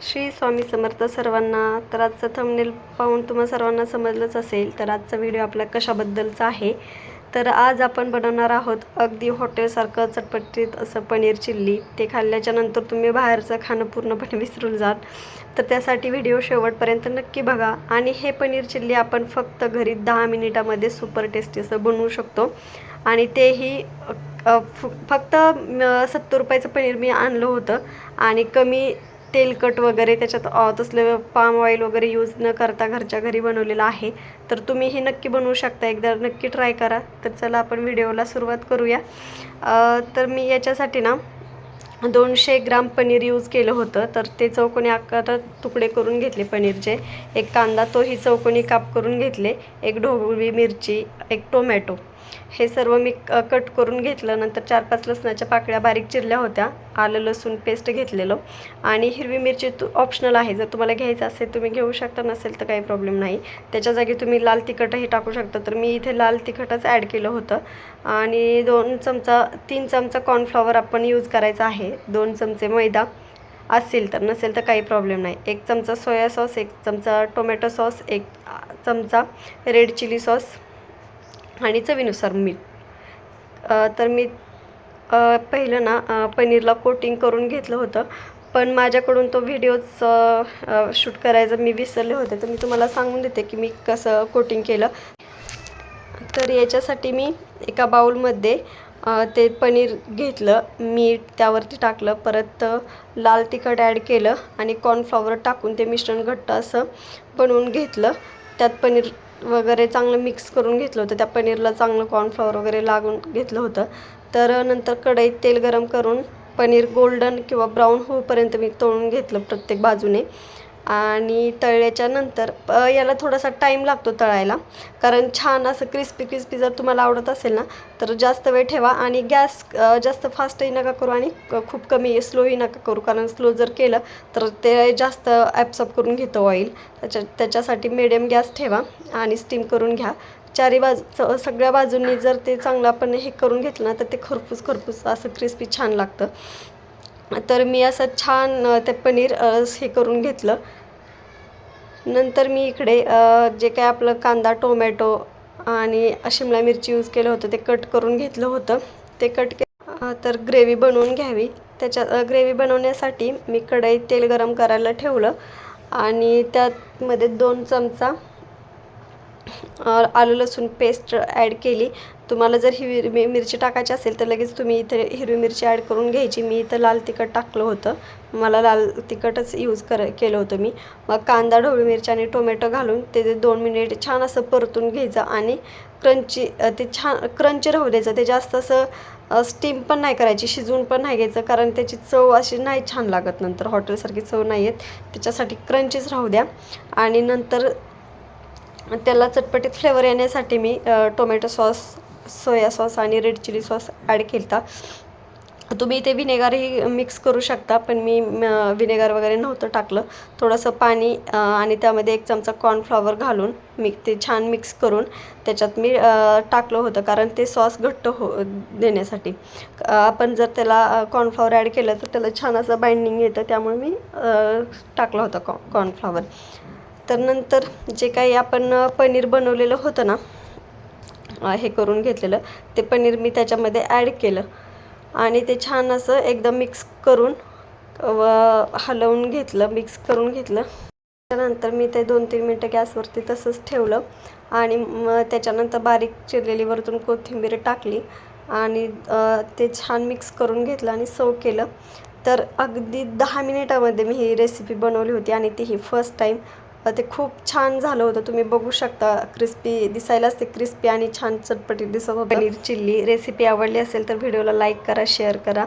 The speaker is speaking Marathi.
श्री स्वामी समर्थ सर्वांना. तर आजचा थंबनेल पाहून तुम्हा सर्वांना समजलंच असेल. तर आजचा व्हिडिओ आपला कशाबद्दलचा आहे. तर आज आपण बनवणार आहोत अगदी हॉटेलसारखं चटपटीत असं पनीर चिल्ली. ते खाल्ल्याच्या नंतर तुम्ही बाहेरचं खाणं पूर्णपणे विसरून जाल. तर त्यासाठी व्हिडिओ शेवटपर्यंत नक्की बघा. आणि हे पनीर चिल्ली आपण फक्त घरी 10 मिनिटामध्ये सुपर टेस्टी असं बनवू शकतो. आणि तेही फक्त 70 रुपयाचं पनीर मी आणलं होतं. आणि कमी तेलकट वगैरे त्याच्यात तसलं पाम ऑइल वगैरे यूज न करता घरच्या घरी बनवलेलं आहे. तर तुम्ही हे नक्की बनवू शकता, एकदा नक्की ट्राय करा. तर चला आपण व्हिडिओला सुरुवात करूया. तर मी याच्यासाठी ना 200 ग्राम पनीर यूज केलं होतं. तर ते चौकोनी आकारात तुकडे करून घेतले पनीरचे. एक कांदा तोही चौकोनी काप करून घेतले. एक ढोबळी मिरची, एक टोमॅटो, हे सर्व मी कट करून घेतलं. नंतर 4-5 लसणाच्या पाकळ्या बारीक चिरल्या होत्या. आलं लसूण पेस्ट घेतलेलं. आणि हिरवी मिरची ऑप्शनल आहे, जर तुम्हाला घ्यायचं असेल तुम्ही घेऊ शकता, नसेल तर काही प्रॉब्लेम नाही. त्याच्या जागी तुम्ही लाल तिखटही टाकू शकता. तर मी इथे लाल तिखटच ॲड केलं होतं. आणि 3 चमचा कॉर्नफ्लॉवर आपण यूज करायचा आहे. 2 चमचे मैदा असेल तर, नसेल तर काही प्रॉब्लेम नाही. 1 चमचा सोया सॉस, 1 चमचा टोमॅटो सॉस, 1 चमचा रेड चिली सॉस आणि चवीनुसार मीठ. तर मी पहिलं ना पनीरला कोटिंग करून घेतलं होतं. पण माझ्याकडून तो व्हिडिओच शूट करायचं मी विसरले होते. तर मी तुम्हाला सांगून देते की मी कसं कोटिंग केलं. तर याच्यासाठी मी एका बाउलमध्ये ते पनीर घेतलं, मीठ त्यावरती टाकलं, परत लाल तिखट ॲड केलं आणि कॉर्नफ्लॉवर टाकून ते मिश्रण घट्ट असं बनवून घेतलं. त्यात पनीर वगैरे चांगलं मिक्स करून घेतलं होतं. त्या पनीरला चांगलं कॉर्नफ्लॉवर वगैरे लागून घेतलं होतं. तर नंतर कढईत तेल गरम करून पनीर गोल्डन किंवा ब्राऊन होईपर्यंत मी तळून घेतलं प्रत्येक बाजूने. आणि तळल्याच्या नंतर याला थोडासा टाईम लागतो तळायला, कारण छान असं क्रिस्पी जर तुम्हाला आवडत असेल ना तर जास्त वेळ ठेवा. आणि गॅस जास्त फास्टही नका करू आणि खूप कमी स्लोही नका करू, कारण स्लो जर केलं तर ते जास्त ॲब्सॉर्ब करून घेतं ऑइल. त्याच्यासाठी मिडियम गॅस ठेवा आणि स्टीम करून घ्या. सगळ्या बाजूंनी जर ते चांगलं आपण हे करून घेतलं ना तर ते खरपूस असं क्रिस्पी छान लागतं. तर मी असं छान ते पनीर हे करून घेतलं. नंतर मी इकडे जे काय आपलं कांदा, टोमॅटो आणि शिमला मिरची यूज केलं होतं ते कट करून घेतलं होतं. ते तर ग्रेव्ही बनवून घ्यावी. ग्रेव्ही बनवण्यासाठी मी कढईत तेल गरम करायला ठेवलं आणि त्यामध्ये 2 चमचा आलं लसूण पेस्ट ॲड केली. तुम्हाला जर हिरवी मिरची टाकायची असेल तर लगेच तुम्ही इथे हिरवी मिरची ॲड करून घ्यायची. मी इथं लाल तिखट टाकलं होतं, मला लाल तिखटच यूज केलं होतं मी. मग कांदा, ढोबळी मिरची आणि टोमॅटो घालून ते 2 मिनिट छान असं परतून घ्यायचं. आणि ते छान क्रंची राहू द्यायचं. ते जास्त असं स्टीम पण नाही करायची, शिजवून पण नाही घ्यायचं, कारण त्याची चव अशी नाही छान लागत, नंतर हॉटेलसारखी चव नाही येत. त्याच्यासाठी क्रंचीच राहू द्या. आणि नंतर त्याला चटपटीत फ्लेवर येण्यासाठी मी टोमॅटो सॉस, सोया सॉस आणि रेड चिली सॉस ॲड केला. तुम्ही इथे व्हिनेगारही मिक्स करू शकता, पण मी व्हिनेगर वगैरे नव्हतं टाकलं. थोडंसं पाणी आणि त्यामध्ये 1 चमचा कॉर्नफ्लॉवर घालून ते छान मिक्स करून त्याच्यात मी टाकलं होतं, कारण ते सॉस घट्ट देण्यासाठी. आपण जर त्याला कॉर्नफ्लॉवर ॲड केलं तर त्याला छान असं बाइंडिंग येतं, त्यामुळे मी टाकलं होतं कॉर्नफ्लॉवर. तर नंतर जे काही आपण पनीर बनवलेलं होतं ना, हे करून घेतलेलं, ते पनीर मी त्याच्यामध्ये ॲड केलं आणि ते छान असं एकदम मिक्स करून हलवून घेतलं, मिक्स करून घेतलं. त्यानंतर मी ते 2-3 मिनटं गॅसवरती तसंच ठेवलं आणि मग त्याच्यानंतर बारीक चिरलेली वरतून कोथिंबीर टाकली आणि ते छान मिक्स करून घेतलं आणि सर्व केलं. तर अगदी 10 मिनिटामध्ये मी ही रेसिपी बनवली होती आणि ती फर्स्ट टाईम. ते खूप छान झालं होतं, तुम्ही बघू शकता. क्रिस्पी दिसायलाच ते क्रिस्पी आणि छान चटपटीत दिसत होतं पनीर चिल्ली. रेसिपी आवडली असेल तर व्हिडिओला लाईक करा, शेअर करा.